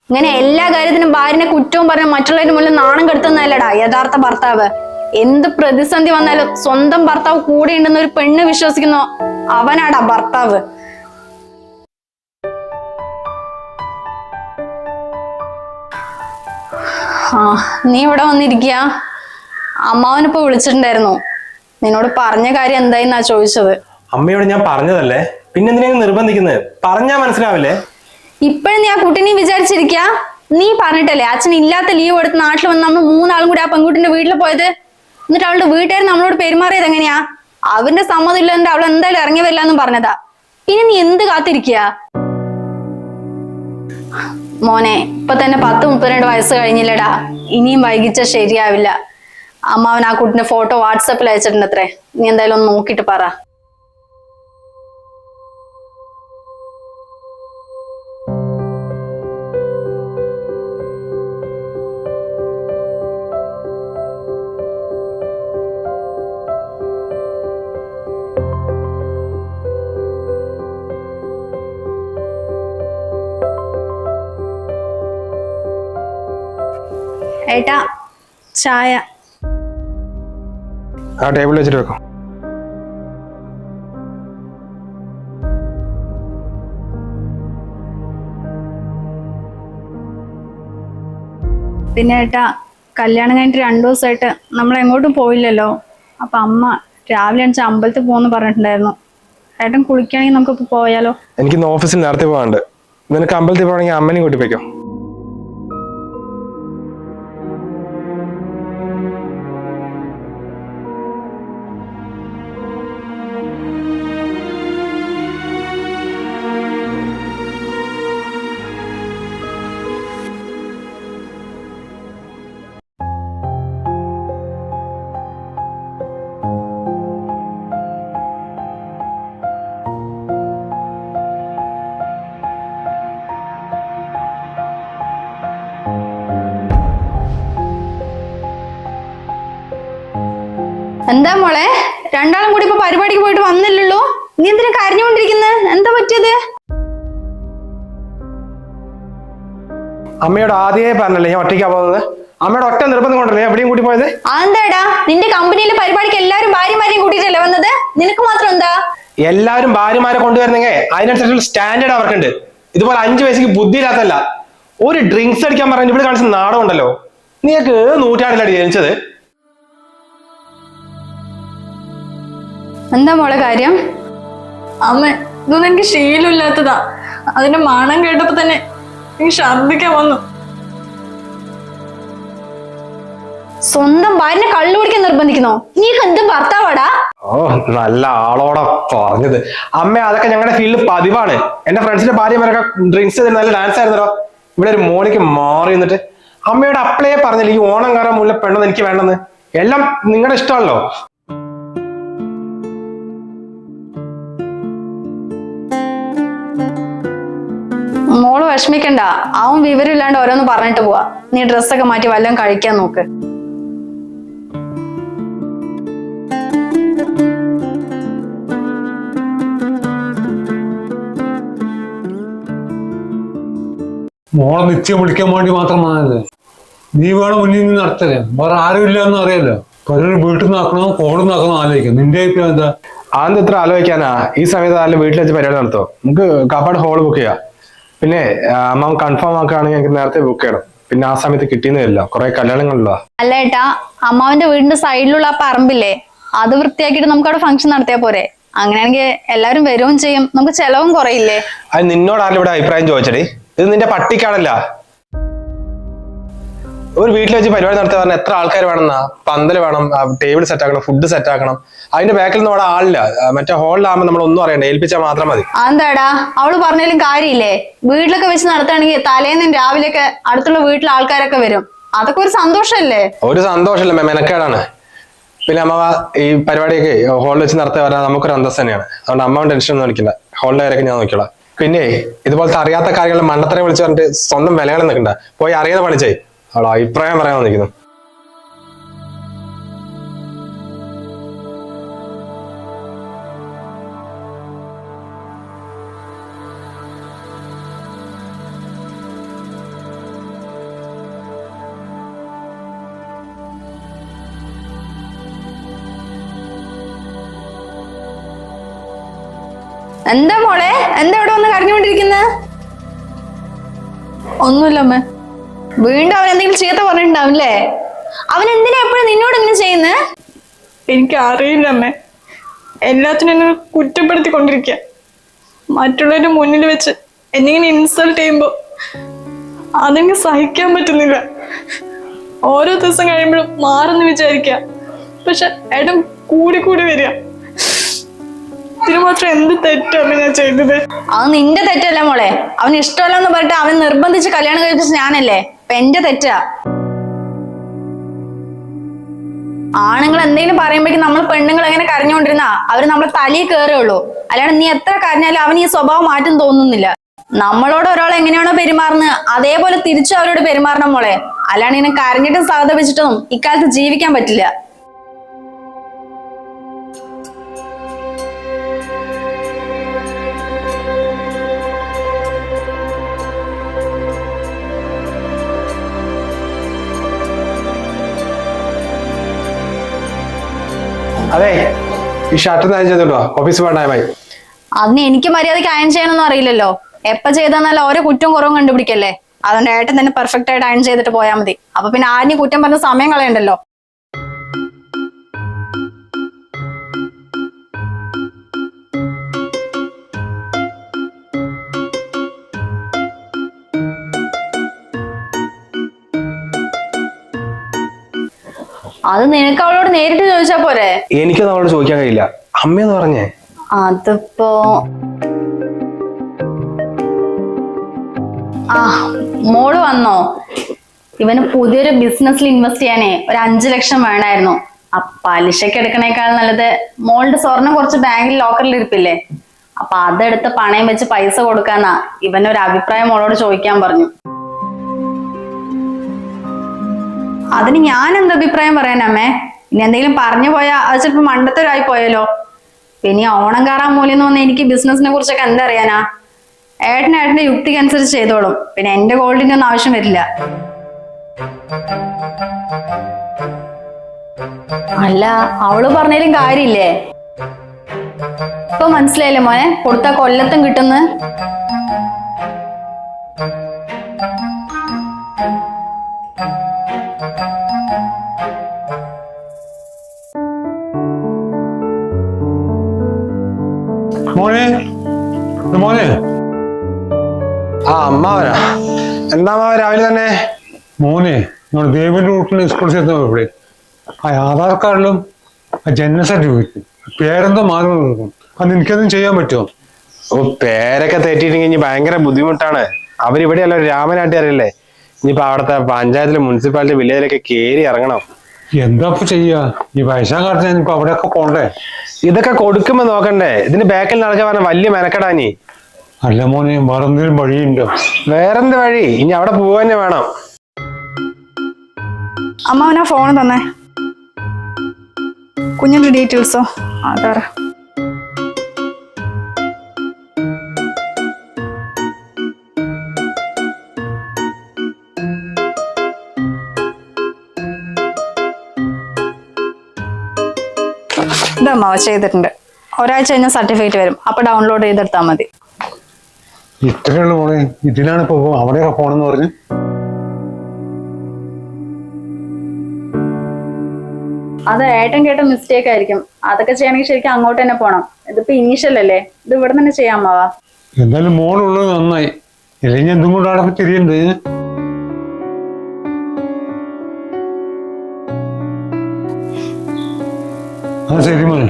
ഇങ്ങനെ എല്ലാ കാര്യത്തിനും ഭാര്യനെ കുറ്റവും പറഞ്ഞ് മറ്റുള്ളവരുടെ മുന്നിൽ നാണം കെടുത്തുന്നല്ലടാ യഥാർത്ഥ ഭർത്താവ്. എന്ത് പ്രതിസന്ധി വന്നാലും സ്വന്തം ഭർത്താവ് കൂടെ ഉണ്ടെന്ന് ഒരു പെണ്ണ് വിശ്വസിക്കുന്നോ അവനാടാ ഭർത്താവ്. നീ ഇവിടെ വന്നിരിക്കുക. അമ്മാവനിപ്പോ വിളിച്ചിട്ടുണ്ടായിരുന്നു. നിന്നോട് പറഞ്ഞ കാര്യം എന്തായിന്നാ ചോദിച്ചത്. അമ്മയോട് ഞാൻ പറഞ്ഞതല്ലേ, പിന്നെ എന്തിനാ നിർബന്ധിക്കുന്നത്? പറഞ്ഞാ മനസ്സിലാവില്ലേ? ഇപ്പഴും നീ ആ കുട്ടീനെ വിചാരിച്ചിരിക്ക. നീ പറഞ്ഞിട്ടല്ലേ അച്ഛൻ ഇല്ലാത്ത ലീവ് എടുത്ത് നാട്ടിൽ വന്ന് നമ്മൾ 3 ആളും കൂടി ആ പെൺകുട്ടിന്റെ വീട്ടിൽ പോയത്. എന്നിട്ട് അവളുടെ വീട്ടുകാർ നമ്മളോട് പെരുമാറിയത് എങ്ങനെയാ? അവന്റെ സമ്മതം ഇല്ലാണ്ട് അവൾ എന്തായാലും ഇറങ്ങി വരില്ല എന്നും പറഞ്ഞതാ. പിന്നെ നീ എന്ത് കാത്തിരിക്കുക? മോനെ, ഇപ്പൊ തന്നെ 10-32 വയസ്സ് കഴിഞ്ഞില്ലടാ. ഇനിയും വൈകിച്ച ശരിയാവില്ല. അമ്മാവൻ ആ കുട്ടിന്റെ ഫോട്ടോ വാട്സപ്പിൽ അയച്ചിട്ടുണ്ട് അത്രേ. നീ എന്തായാലും ഒന്ന് നോക്കിട്ട് പറ. ഏട്ടാ, ചായ. ആ ടേബിളിൽ വെച്ചിട്ട് വെക്കാം. പിന്നെ ഏട്ടാ, കല്യാണം കഴിഞ്ഞിട്ട് 2 ദിവസമായിട്ട് നമ്മൾ എങ്ങോട്ടും പോയില്ലല്ലോ. അപ്പൊ അമ്മ രാവിലെ എണിച്ച് അമ്പലത്തിൽ പോകുന്നു പറഞ്ഞിട്ടുണ്ടായിരുന്നു. ഏട്ടൻ കുളിക്കുകയാണെങ്കിൽ നമുക്കിപ്പോ പോയാലോ? എനിക്ക് ഓഫീസിൽ നേരത്തെ പോകാണ്ട്. നിനക്ക് അമ്പലത്തിൽ പോകണമെങ്കിൽ അമ്മനെയും കൂട്ടി പോയിക്കോ. എന്താ മോളെ, 2 ആളും കൂടി ഇപ്പൊ പരിപാടിക്ക് പോയിട്ട് വന്നില്ലല്ലോ. നീ എന്തിനാ കരഞ്ഞുകൊണ്ടിരിക്കുന്നത്? എന്താ പറ്റിയത്? അമ്മയോട് ആദ്യമേ പറഞ്ഞല്ലേ ഞാൻ ഒറ്റയ്ക്കാ പോകുന്നത്. അമ്മയുടെ ഒറ്റ നിർബന്ധം കൊണ്ടല്ലേ എവിടെയും കൂട്ടി പോയത്. അതെന്താടാ, നിന്റെ കമ്പനിയിലെ പരിപാടിക്ക് എല്ലാരും ഭാര്യമാരെയും കൂട്ടിയിട്ടല്ലേ വന്നത്? നിനക്ക് മാത്രം എന്താ? എല്ലാരും ഭാര്യമാരെ കൊണ്ടുവരുന്നെങ്കിൽ അതിനനുസരിച്ചുള്ള സ്റ്റാൻഡേർഡ് അവർക്കുണ്ട്. ഇതുപോലെ 5 വയസ്സിക്ക് ബുദ്ധിയില്ലാത്തല്ല. ഒരു ഡ്രിങ്ക്സ് അടിക്കാൻ പറഞ്ഞ ഇവിടെ കാണിച്ച നാടകം ഉണ്ടല്ലോ. നീക്ക് 100 ജനിച്ചത്. എന്താ മോളെ കാര്യം? അമ്മ, ഇതൊന്നും എനിക്ക് ശീലമില്ലാത്തതാ. അതിന്റെ മണം കേട്ടപ്പോ തന്നെ എനിക്ക് ഛർദിക്കാൻ വന്നു. സ്വന്തം ഭാര്യനെ കള്ളു കുടിക്കാൻ നിർബന്ധിക്കുന്നോ? നീ എന്ത് ഭർത്താവാടാ? ഓ, നല്ല ആളോടാ പറഞ്ഞത്. അമ്മ, അതൊക്കെ ഞങ്ങളുടെ ഫീൽഡിൽ പതിവാണ്. എന്റെ ഫ്രണ്ട്സിന്റെ ഭാര്യമാരൊക്കെ ഡ്രിങ്ക്സ് ചെയ്ത് നല്ല ഡാൻസ് ആയിരുന്നല്ലോ. ഇവിടെ ഒരു മോണിക്ക് മാറി നിന്നിട്ട് അമ്മയോട് അപ്പളേ പറഞ്ഞില്ല ഈ ഓണം കാരം മുല്ല പെണ്ണെന്ന് എനിക്ക് വേണ്ടെന്ന്. എല്ലാം നിങ്ങളുടെ ഇഷ്ടമല്ലോ. മോള് വിഷമിക്കണ്ട. അവൻ വിവരമില്ലാണ്ട് ഓരോന്ന് പറഞ്ഞിട്ട് പോവാ. നീ ഡ്രസ്സൊക്കെ മാറ്റി വല്ലതും കഴിക്കാൻ നോക്ക്. മോളെ നിശ്ചയം വിളിക്കാൻ വേണ്ടി മാത്രം വന്നല്ലേ? നീ വേണം മുന്നിൽ നിന്ന് നടത്തല്ലേ? വേറെ ആരും ഇല്ല എന്ന് അറിയാലോ. പലരും വീട്ടിൽ നിന്ന് ആക്കണോ കോളിൽ നിന്ന് ആക്കണോ ആലോചിക്കാം. നിന്റെ അഭിപ്രായം എന്താ? അതെന്ത് ഇത്ര ആലോചിക്കാനാ? ഈ സമയത്ത് ആരും വീട്ടിൽ വെച്ച് പരിപാടി നടത്തോ? നമുക്ക് കാപ്പാട് ഹോള് ബുക്ക് ചെയ്യാം. പിന്നെ അമ്മ കൺഫേം ആക്കുകയാണെങ്കിൽ എനിക്ക് നേരത്തെ ബുക്ക് ചെയ്യണം. പിന്നെ ആ സമയത്ത് കിട്ടിയെന്നില്ല, കുറെ കല്യാണങ്ങളല്ലോ. അല്ല ഏട്ടാ, അമ്മാവന്റെ വീടിന്റെ സൈഡിലുള്ള ആ പറമ്പില്ലേ, അത് വൃത്തിയാക്കിയിട്ട് നമുക്ക് അവിടെ ഫംഗ്ഷൻ നടത്തിയാ പോരെ? അങ്ങനെയാണെങ്കിൽ എല്ലാരും വരികയും ചെയ്യും, നമുക്ക് ചെലവും കുറയില്ലേ? അത് നിന്നോട് ആരും ഇവിടെ അഭിപ്രായം ചോദിച്ചടി. ഇത് നിന്റെ പട്ടിക്കാണല്ല. ഒരു വീട്ടിൽ വെച്ച് പരിപാടി നടത്തി പറഞ്ഞാൽ എത്ര ആൾക്കാർ വേണമെന്നാ? പന്തല് വേണം, ടേബിൾ സെറ്റ് ആക്കണം, ഫുഡ് സെറ്റ് ആക്കണം. അതിന്റെ ബാക്കിൽ നിന്ന് അവിടെ ആളില്ല. മറ്റേ ഹോളിലാകുമ്പോൾ നമ്മൾ ഒന്നും അറിയണ്ട, ഏൽപ്പിച്ചാൽ മാത്രം മതി. അതെന്താടാ, അവള് പറഞ്ഞാലും കാര്യമില്ലേ? വീട്ടിലൊക്കെ വെച്ച് നടത്തുകയാണെങ്കിൽ തലേന്നും രാവിലെയൊക്കെ അടുത്തുള്ള വീട്ടിലെ ആൾക്കാരൊക്കെ വരും. അതൊക്കെ ഒരു സന്തോഷല്ലേ? ഒരു സന്തോഷമല്ല, മെനക്കേടാണ്. പിന്നെ അമ്മ ഈ പരിപാടിയൊക്കെ ഹോളിൽ വെച്ച് നടത്തി വരാൻ നമുക്കൊരു അന്തസ് തന്നെയാണ്. അതുകൊണ്ട് അമ്മ ടെൻഷൻ ഒന്നും എടുക്കില്ല. ഹോളിന്റെ കാര്യമൊക്കെ ഞാൻ നോക്കിയോളാം. പിന്നെ ഇതുപോലത്തെ അറിയാത്ത കാര്യങ്ങൾ മണ്ടത്തരം വിളിച്ചു പറഞ്ഞിട്ട് സ്വന്തം വിലകൾ നിൽക്കണ്ട. പോയി അറിയാതെ പണിച്ചായി അവളെ അഭിപ്രായം പറയാൻ വന്നിരിക്കുന്നു. എന്താ മോളെ, എന്താ ഇവിടെ വന്ന് കരഞ്ഞുകൊണ്ടിരിക്കുന്നത്? ഒന്നുമില്ല അമ്മ. വീണ്ടും അവൻ എന്തെങ്കിലും ചീത്ത പറഞ്ഞിട്ടുണ്ടാവില്ലേ? അവൻ എന്തിനാ എപ്പോഴും നിന്നോട് ഇങ്ങനെ ചെയ്യുന്നത്? എനിക്ക് അറിയില്ല അമ്മേ, എല്ലാത്തിനും എന്നെ കുറ്റപ്പെടുത്തിക്കൊണ്ടിരിക്കുക. മറ്റുള്ളവരുടെ മുന്നിൽ വെച്ച് എന്നിങ്ങനെ ഇൻസൾട്ട് ചെയ്യുമ്പോ അതെനിക്ക് സഹിക്കാൻ പറ്റുന്നില്ല. ഓരോ ദിവസം കഴിയുമ്പോഴും മാറുന്നു വിചാരിക്കുക, പക്ഷെ ഏട്ടൻ കൂടി കൂടി വരിക. ഇതിന് മാത്രം എന്ത് തെറ്റാണ് ഞാൻ ചെയ്തത്? അത് നിന്റെ തെറ്റല്ല മോളെ. അവന് ഇഷ്ടമല്ലെന്ന് പറഞ്ഞിട്ട് അവൻ നിർബന്ധിച്ച് കല്യാണം കഴിപ്പിച്ച് ഞാനല്ലേ. അപ്പൊ എന്റെ തെറ്റാ. ആണുങ്ങൾ എന്തെങ്കിലും പറയുമ്പോഴേക്കും നമ്മൾ പെണ്ണുങ്ങൾ എങ്ങനെ കരഞ്ഞുകൊണ്ടിരുന്നാ അവര് നമ്മളെ തലയിൽ കയറുള്ളൂ. അല്ലാണ്ട് നീ എത്ര കരഞ്ഞാലും അവന് ഈ സ്വഭാവം മാറ്റം തോന്നുന്നില്ല. നമ്മളോട് ഒരാൾ എങ്ങനെയാണോ പെരുമാറുന്നത് അതേപോലെ തിരിച്ചു അവരോട് പെരുമാറണം മോളെ. അല്ലാണ്ട് ഇങ്ങനെ കരഞ്ഞിട്ടും സഹതപിച്ചിട്ടൊന്നും ഇക്കാലത്ത് ജീവിക്കാൻ പറ്റില്ല. അതെ, ഈ ഷർട്ട് അയച്ചു ചെയ്തോട്ടോ, ഓഫീസ് പോകാൻ ടൈമായി. അതിന് എനിക്ക് മര്യാദയ്ക്ക് അയൺ ചെയ്യണമെന്നും അറിയില്ലല്ലോ. എപ്പ ചെയ്താൽ ഓരോ കുറ്റവും കുറവും കണ്ടുപിടിക്കല്ലേ. അതുകൊണ്ട് ഏട്ടൻ തന്നെ പെർഫെക്റ്റ് ആയിട്ട് അയൺ ചെയ്തിട്ട് പോയാൽ മതി. അപ്പൊ പിന്നെ ആരും കുറ്റം പറഞ്ഞ സമയം കളയണ്ടല്ലോ. അത് നിനക്ക് അവളോട് നേരിട്ട് ചോദിച്ചാ പോരെ? എനിക്കൊന്നും അവളോട് ചോദിക്കാൻ കഴിയില്ല. അമ്മയെന്ന് പറഞ്ഞേ. അതിപ്പോ മോള് വന്നോ? ഇവന് പുതിയൊരു ബിസിനസ്സിൽ ഇൻവെസ്റ്റ് ചെയ്യാനേ ഒരു 5 ലക്ഷം വേണമായിരുന്നു. ആ പലിശക്ക് എടുക്കണേക്കാൾ നല്ലത് മോളുടെ സ്വർണം കുറച്ച് ബാങ്കിൽ ലോക്കറിൽ ഇരിപ്പില്ലേ, അപ്പൊ അതെടുത്ത് പണയം വെച്ച് പൈസ കൊടുക്കാന്നാ ഇവനൊരു അഭിപ്രായം മോളോട് ചോദിക്കാൻ പറഞ്ഞു. അതിന് ഞാൻ എന്ത് അഭിപ്രായം പറയാനമ്മേ? ഇനി എന്തെങ്കിലും പറഞ്ഞു പോയാ അത് ചിലപ്പോ മണ്ടത്തരായി പോയല്ലോ. പിന്നെ ഓണം കയറാൻ മൂല്യം വന്ന് എനിക്ക് ബിസിനസിനെ കുറിച്ചൊക്കെ എന്തറിയാനാ? ഏട്ടന്റെ യുക്തിക്ക് അനുസരിച്ച് ചെയ്തോളും. പിന്നെ എന്റെ ഗോൾഡിന്റെ ഒന്നും ആവശ്യം വരില്ല. അല്ല, അവള് പറഞ്ഞാലും കാര്യമില്ലേ? ഇപ്പൊ മനസ്സിലായില്ലേ മോനെ, കൊടുത്ത കൊല്ലത്തും കിട്ടുന്ന. മോനെ, മോനെ. അമ്മാവനാ? എന്താ അമ്മാവ രാവിലെ തന്നെ? മോനെ, നമ്മൾ ദേവിന്റെ വീട്ടിൽ സ്കൂൾ ചേർത്ത് ഇവിടെ ആ ആധാർ കാർഡിലും ആ ജനന സർട്ടിഫിക്കറ്റ് പേരെന്തോ മാറി കൊടുക്കും. അത് എനിക്കതും ചെയ്യാൻ പറ്റുമോ? ഓ, പേരൊക്കെ തെറ്റിയിട്ടെങ്കിൽ ഇനി ഭയങ്കര ബുദ്ധിമുട്ടാണ്. അവരിവിടെയല്ല, ഒരു രാമനാട്ടുകാരല്ലേ. ഇനിയിപ്പോ അവിടുത്തെ പഞ്ചായത്തിലും മുനിസിപ്പാലിറ്റി വില്ലേജിലൊക്കെ കയറി ഇറങ്ങണം. എന്താ ഇപ്പൊ ചെയ്യാ? ഈ പൈസ കാട്ടിൽ ഞാനിപ്പോ അവിടെയൊക്കെ പോണ്ടേ? ഇതൊക്കെ കൊടുക്കുമ്പോ നോക്കണ്ടേ? ഇതിന് ബാക്കിൽ നടക്കാൻ പറഞ്ഞ വലിയ മെനക്കെടാനി. അല്ല മോനെ, വേറെന്തെങ്കിലും വഴിയുണ്ടോ? വേറെന്ത് വഴി? ഇനി അവിടെ പോവാ തന്നെ വേണം. അമ്മാവനാ ഫോൺ തന്നെ. കുഞ്ഞിന്റെ ഡീറ്റെയിൽസോ? ആധാർ. ഇതമ്മാവ ചെയ്തിട്ടുണ്ട്. ഒരാഴ്ച കഴിഞ്ഞാൽ സർട്ടിഫിക്കറ്റ് വരും. അപ്പൊ ഡൗൺലോഡ് ചെയ്തെടുത്താൽ മതി. ഇത്രയുള്ള മോനെ, ഇതിനാണ് ഇപ്പൊ അവിടെയൊക്കെ പോണെന്ന് പറഞ്ഞു. അത് ഏട്ടൻ കേട്ട മിസ്റ്റേക്ക് ആയിരിക്കും. അതൊക്കെ ചെയ്യണമെങ്കിൽ ശരിക്കും അങ്ങോട്ട് തന്നെ പോണം. ഇതിപ്പോ ഇനീഷ്യൽ അല്ലേ, ഇത് ഇവിടെ തന്നെ ചെയ്യാമാവാ. എന്തായാലും മോളുള്ളത് നന്നായി. ഇല്ലെങ്കിൽ എന്തും കൊണ്ട് അവിടെ തിരിയുണ്ട്. ആ ശരി മോനെ.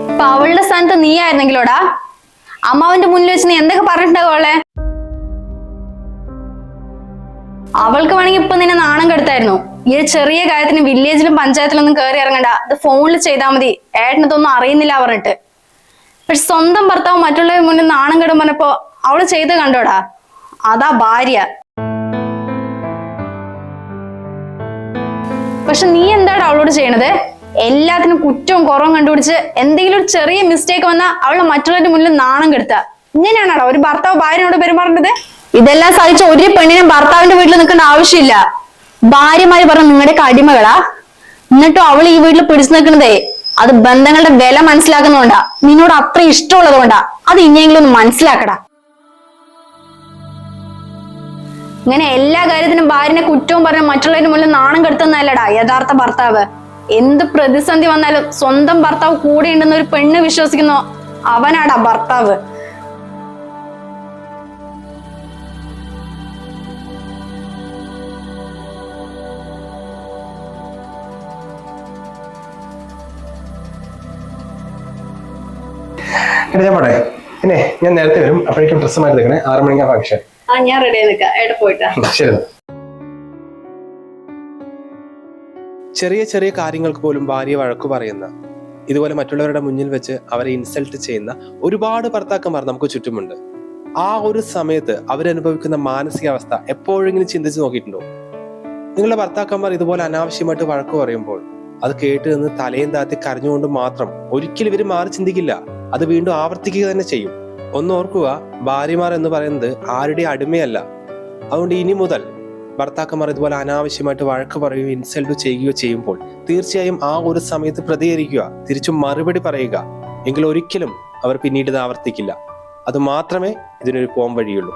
ഇപ്പൊ അവളുടെ സ്ഥാനത്ത് നീ ആയിരുന്നെങ്കിലോടാ, അമ്മാവന്റെ മുന്നിൽ വെച്ച് നീ എന്തൊക്കെ പറഞ്ഞിട്ടുണ്ടാവോളെ? അവൾക്ക് വേണമെങ്കിൽ ഇപ്പൊ നിന്നെ നാണം കെടുത്തായിരുന്നു. ഈ ഒരു ചെറിയ കാര്യത്തിന് വില്ലേജിലും പഞ്ചായത്തിലൊന്നും കയറി ഇറങ്ങണ്ട, ഇത് ഫോണിൽ ചെയ്താൽ മതി, ഏട്ടനതൊന്നും അറിയുന്നില്ല പറഞ്ഞിട്ട്. പക്ഷെ സ്വന്തം ഭർത്താവ് മറ്റുള്ളവരുടെ മുന്നിൽ നാണം കെടും പറഞ്ഞപ്പോ അവള് ചെയ്ത് കണ്ടോടാ. അതാ ഭാര്യ. പക്ഷെ നീ എന്താടാ അവളോട് ചെയ്യണത്? എല്ലാത്തിനും കുറ്റവും കുറവും കണ്ടുപിടിച്ച് എന്തെങ്കിലും ഒരു ചെറിയ മിസ്റ്റേക്ക് വന്നാൽ അവളെ മറ്റുള്ളവരുടെ മുന്നിൽ നാണം കെടുത്ത. ഇങ്ങനെയാണോ ഒരു ഭർത്താവ് ഭാര്യനോട് പെരുമാറേണ്ടത്? ഇതെല്ലാം സഹിച്ച ഒരു പെണ്ണിനും ഭർത്താവിന്റെ വീട്ടിൽ നിൽക്കേണ്ട ആവശ്യമില്ല. ഭാര്യമാര് പറഞ്ഞ നിങ്ങളുടെ അടിമകളാ. എന്നിട്ടും അവൾ ഈ വീട്ടിൽ പിടിച്ചു നിൽക്കുന്നതേ അത് ബന്ധങ്ങളുടെ വില മനസ്സിലാക്കുന്നതുകൊണ്ടാ, നിന്നോട് അത്ര ഇഷ്ടമുള്ളതുകൊണ്ടാ. അത് ഇനിയെങ്കിലും ഒന്ന് മനസ്സിലാക്കടാ. ഇങ്ങനെ എല്ലാ കാര്യത്തിനും ഭാര്യനെ കുറ്റവും പറഞ്ഞ മറ്റുള്ളവരുടെ മുന്നിൽ നാണം കെടുത്തുന്നതല്ലടാ യഥാർത്ഥ ഭർത്താവ്. എന്ത് പ്രതിസന്ധി വന്നാലും സ്വന്തം ഭർത്താവ് കൂടെ ഉണ്ടെന്ന് ഒരു പെണ്ണ് വിശ്വസിക്കുന്നോ അവനാടാ ഭർത്താവ്. ഞാൻ പോട്ടെ. പിന്നെ ഞാൻ നേരത്തെ വരും, അപ്പോഴേക്കും ഡ്രസ്സ് മാറ്റി നിൽക്കണേ. 6 മണിക്കാ ഫംഗ്ഷൻ. ഞാൻ റെഡി ആയി നിൽക്കാം. എവിടെ പോയിട്ടാ? ശരി. ചെറിയ ചെറിയ കാര്യങ്ങൾക്ക് പോലും ഭാര്യ വഴക്കു പറയുന്ന, ഇതുപോലെ മറ്റുള്ളവരുടെ മുന്നിൽ വെച്ച് അവരെ ഇൻസൾട്ട് ചെയ്യുന്ന ഒരുപാട് ഭർത്താക്കന്മാർ നമുക്ക് ചുറ്റുമുണ്ട്. ആ ഒരു സമയത്ത് അവരനുഭവിക്കുന്ന മാനസികാവസ്ഥ എപ്പോഴെങ്കിലും ചിന്തിച്ചു നോക്കിയിട്ടുണ്ടോ? നിങ്ങളുടെ ഭർത്താക്കന്മാർ ഇതുപോലെ അനാവശ്യമായിട്ട് വഴക്കു പറയുമ്പോൾ അത് കേട്ട് നിന്ന് തലയും താത്തി കരഞ്ഞുകൊണ്ട് മാത്രം ഒരിക്കലും ഇവർ മാറി ചിന്തിക്കില്ല. അത് വീണ്ടും ആവർത്തിക്കുക തന്നെ ചെയ്യും. ഒന്ന് ഓർക്കുക, ഭാര്യമാർ എന്ന് പറയുന്നത് ആരുടെ അടിമയല്ല. അതുകൊണ്ട് ഇനി മുതൽ ഭർത്താക്കന്മാർ ഇതുപോലെ അനാവശ്യമായിട്ട് വഴക്ക് പറയുകയോ ഇൻസൾട്ട് ചെയ്യുകയോ ചെയ്യുമ്പോൾ തീർച്ചയായും ആ ഒരു സമയത്ത് പ്രതികരിക്കുക, തിരിച്ചും മറുപടി പറയുക. എങ്കിൽ ഒരിക്കലും അവർ പിന്നീട് ഇത് ആവർത്തിക്കില്ല. അത് മാത്രമേ ഇതിനൊരു പോം വഴിയുള്ളൂ.